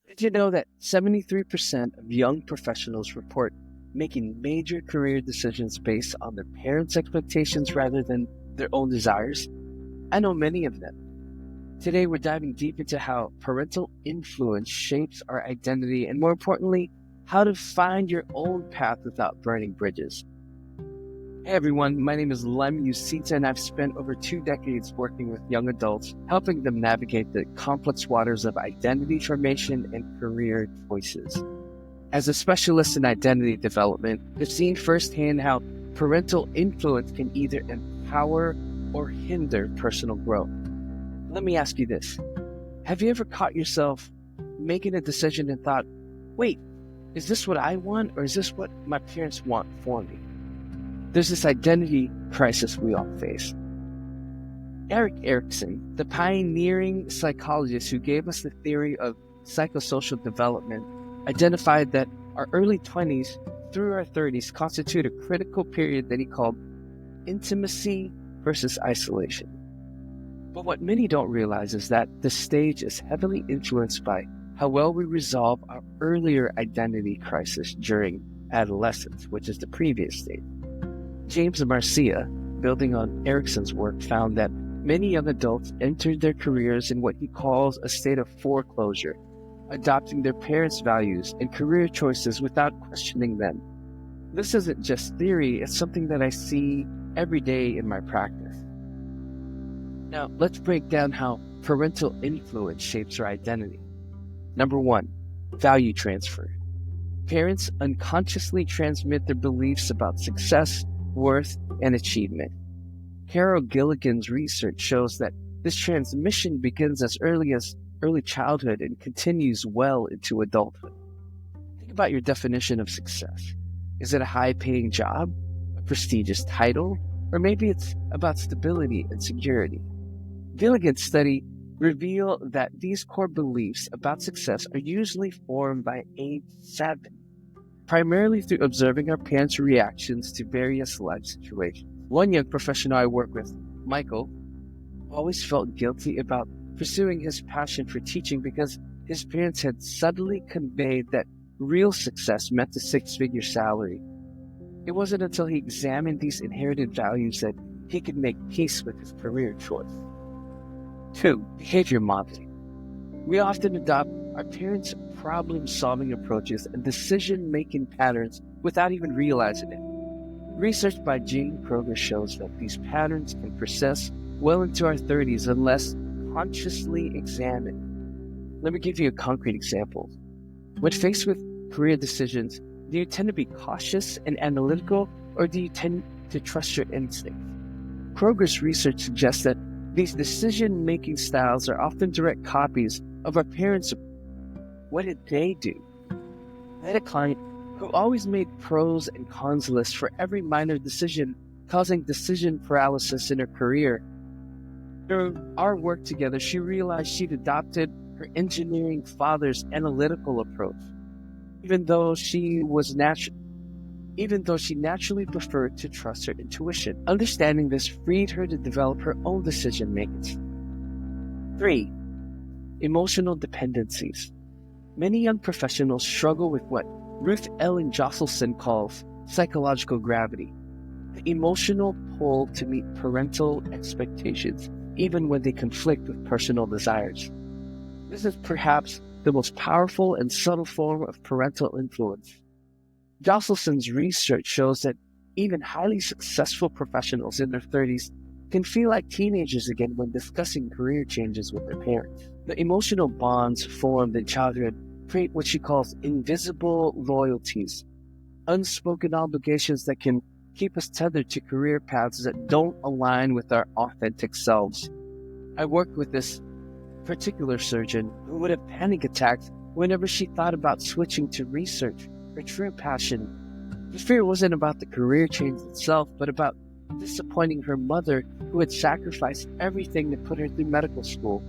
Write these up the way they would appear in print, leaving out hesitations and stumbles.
Did you know that 73% of young professionals report making major career decisions based on their parents' expectations rather than their own desires? I know many of them. Today, we're diving deep into how parental influence shapes our identity and, more importantly, how to find your own path without burning bridges. Hey everyone, my name is Lem Usita, and I've spent over 2 decades working with young adults, helping them navigate the complex waters of identity formation and career choices. As a specialist in identity development, I've seen firsthand how parental influence can either empower or hinder personal growth. Let me ask you this. Have you ever caught yourself making a decision and thought, wait, is this what I want, or is this what my parents want for me? There's this identity crisis we all face. Erik Erikson, the pioneering psychologist who gave us the theory of psychosocial development, identified that our early 20s through our 30s constitute a critical period that he called intimacy versus isolation. But what many don't realize is that this stage is heavily influenced by how well we resolve our earlier identity crisis during adolescence, which is the previous stage. James Marcia, building on Erikson's work, found that many young adults entered their careers in what he calls a state of foreclosure, adopting their parents' values and career choices without questioning them. This isn't just theory, it's something that I see every day in my practice. Now, let's break down how parental influence shapes our identity. Number 1, value transfer. Parents unconsciously transmit their beliefs about success, worth, and achievement. Carol Gilligan's research shows that this transmission begins as early childhood and continues well into adulthood. Think about your definition of success. Is it a high-paying job, a prestigious title, or maybe it's about stability and security? Gilligan's study revealed that these core beliefs about success are usually formed by age 7. Primarily through observing our parents' reactions to various life situations. One young professional I work with, Michael, always felt guilty about pursuing his passion for teaching because his parents had subtly conveyed that real success meant a 6-figure salary. It wasn't until he examined these inherited values that he could make peace with his career choice. 2, behavior modeling. We often adopt our parents' problem-solving approaches and decision-making patterns without even realizing it. Research by Jane Kroger shows that these patterns can persist well into our 30s unless consciously examined. Let me give you a concrete example. When faced with career decisions, do you tend to be cautious and analytical, or do you tend to trust your instincts? Kroger's research suggests that these decision-making styles are often direct copies of our parents' approach. What did they do? I had a client who always made pros and cons lists for every minor decision, causing decision paralysis in her career. Through our work together, she realized she'd adopted her engineering father's analytical approach, even though she naturally preferred to trust her intuition. Understanding this freed her to develop her own decision-making. 3, emotional dependencies. Many young professionals struggle with what Ruth Ellen Josselson calls psychological gravity, the emotional pull to meet parental expectations, even when they conflict with personal desires. This is perhaps the most powerful and subtle form of parental influence. Josselson's research shows that even highly successful professionals in their 30s can feel like teenagers again when discussing career changes with their parents. The emotional bonds formed in childhood create what she calls invisible loyalties, unspoken obligations that can keep us tethered to career paths that don't align with our authentic selves. I worked with this particular surgeon who would have panic attacks whenever she thought about switching to research, her true passion. The fear wasn't about the career change itself, but about disappointing her mother, who had sacrificed everything to put her through medical school.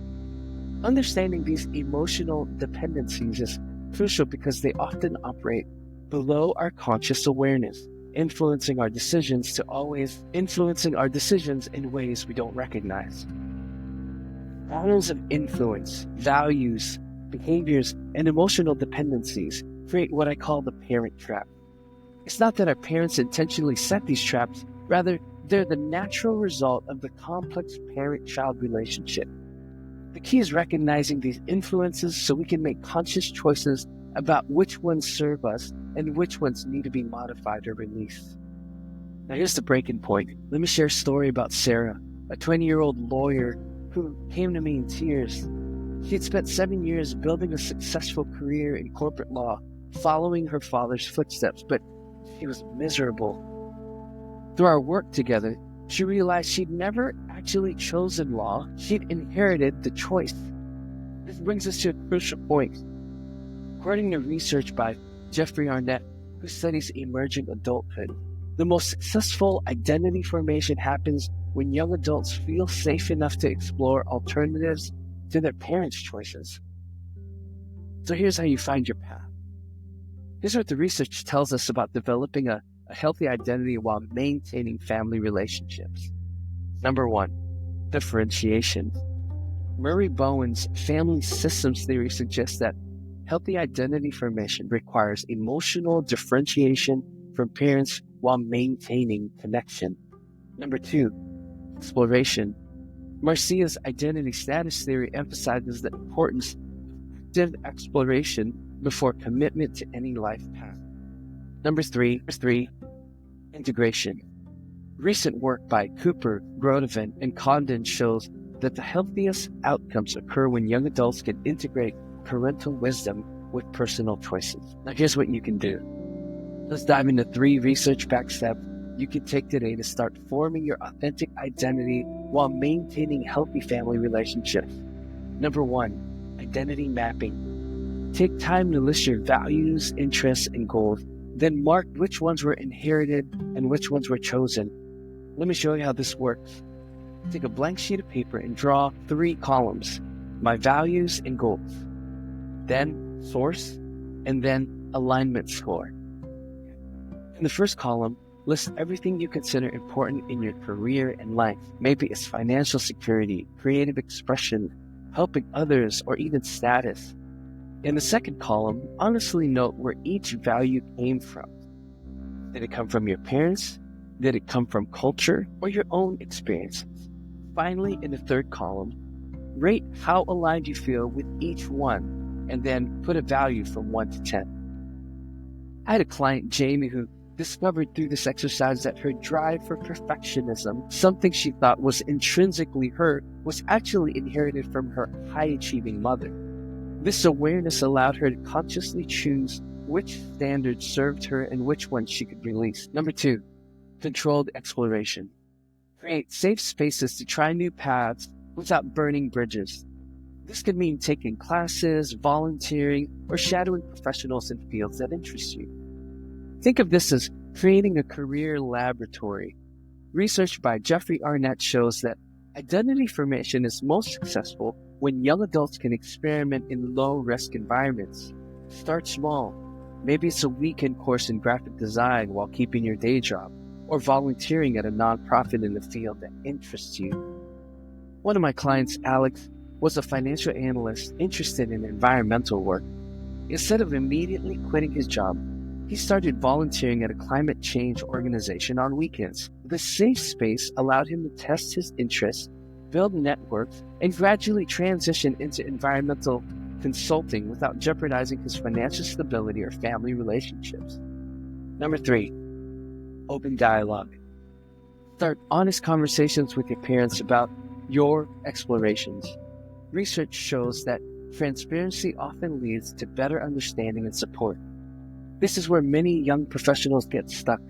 Understanding these emotional dependencies is crucial because they often operate below our conscious awareness, influencing our decisions in ways we don't recognize. Patterns of influence, values, behaviors, and emotional dependencies create what I call the parent trap. It's not that our parents intentionally set these traps, rather, they're the natural result of the complex parent-child relationship. The key is recognizing these influences so we can make conscious choices about which ones serve us and which ones need to be modified or released. Now here's the breaking point. Let me share a story about Sarah, a 20-year-old lawyer who came to me in tears. She had spent 7 years building a successful career in corporate law, following her father's footsteps, but she was miserable. Through our work together, she realized she'd never actually chosen law, she'd inherited the choice. This brings us to a crucial point. According to research by Jeffrey Arnett, who studies emerging adulthood, the most successful identity formation happens when young adults feel safe enough to explore alternatives to their parents' choices. So here's how you find your path. Here's what the research tells us about developing a healthy identity while maintaining family relationships. Number 1, differentiation. Murray Bowen's family systems theory suggests that healthy identity formation requires emotional differentiation from parents while maintaining connection. Number 2, exploration. Marcia's identity status theory emphasizes the importance of active exploration before commitment to any life path. Number three, integration. Recent work by Cooper, Grodevin, and Condon shows that the healthiest outcomes occur when young adults can integrate parental wisdom with personal choices. Now here's what you can do. Let's dive into 3 research-backed steps you can take today to start forming your authentic identity while maintaining healthy family relationships. Number 1, identity mapping. Take time to list your values, interests, and goals. Then mark which ones were inherited and which ones were chosen. Let me show you how this works. Take a blank sheet of paper and draw 3 columns: my values and goals, then source, and then alignment score. In the first column, list everything you consider important in your career and life. Maybe it's financial security, creative expression, helping others, or even status. In the second column, honestly note where each value came from. Did it come from your parents? Did it come from culture or your own experiences? Finally, in the third column, rate how aligned you feel with each one, and then put a value from 1 to 10. I had a client, Jamie, who discovered through this exercise that her drive for perfectionism, something she thought was intrinsically her, was actually inherited from her high-achieving mother. This awareness allowed her to consciously choose which standards served her and which ones she could release. Number 2, controlled exploration. Create safe spaces to try new paths without burning bridges. This could mean taking classes, volunteering, or shadowing professionals in fields that interest you. Think of this as creating a career laboratory. Research by Jeffrey Arnett shows that identity formation is most successful when young adults can experiment in low-risk environments. Start small. Maybe it's a weekend course in graphic design while keeping your day job, or volunteering at a nonprofit in the field that interests you. One of my clients, Alex, was a financial analyst interested in environmental work. Instead of immediately quitting his job, he started volunteering at a climate change organization on weekends. The safe space allowed him to test his interests, build networks, and gradually transition into environmental consulting without jeopardizing his financial stability or family relationships. Number 3, open dialogue. Start honest conversations with your parents about your explorations. Research shows that transparency often leads to better understanding and support. This is where many young professionals get stuck.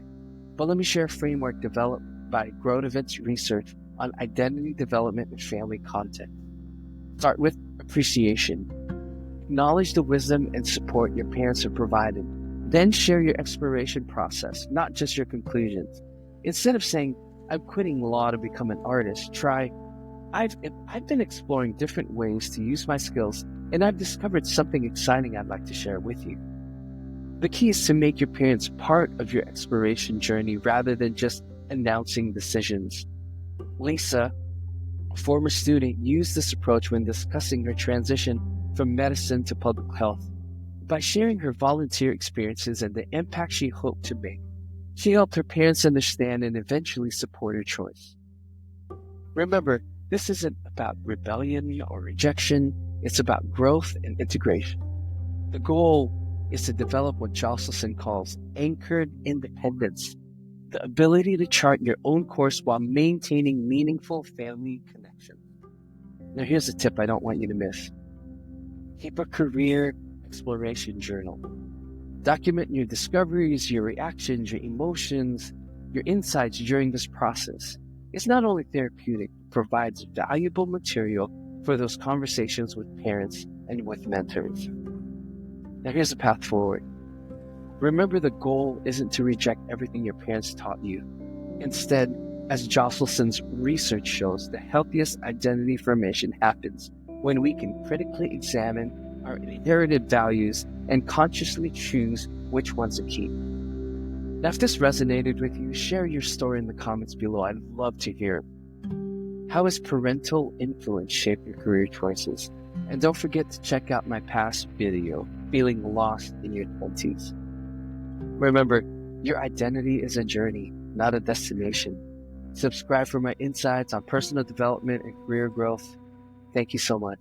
But let me share a framework developed by Grodevin's research on identity development and family content. Start with appreciation. Acknowledge the wisdom and support your parents have provided. Then share your exploration process, not just your conclusions. Instead of saying, I'm quitting law to become an artist, try, I've been exploring different ways to use my skills, and I've discovered something exciting I'd like to share with you. The key is to make your parents part of your exploration journey rather than just announcing decisions. Lisa, a former student, used this approach when discussing her transition from medicine to public health. By sharing her volunteer experiences and the impact she hoped to make, she helped her parents understand and eventually support her choice. Remember, this isn't about rebellion or rejection, it's about growth and integration. The goal is to develop what Jocelyn calls anchored independence, the ability to chart your own course while maintaining meaningful family connections. Now, here's a tip I don't want you to miss. Keep a career exploration journal. Document your discoveries, your reactions, your emotions, your insights during this process. It's not only therapeutic, it provides valuable material for those conversations with parents and with mentors. Now, here's the path forward. Remember, the goal isn't to reject everything your parents taught you. Instead, as Jocelyn's research shows, the healthiest identity formation happens when we can critically examine our inherited values and consciously choose which ones to keep. Now, if this resonated with you, share your story in the comments below. I'd love to hear. How has parental influence shaped your career choices? And don't forget to check out my past video, Feeling Lost in Your 20s. Remember, your identity is a journey, not a destination. Subscribe for my insights on personal development and career growth. Thank you so much.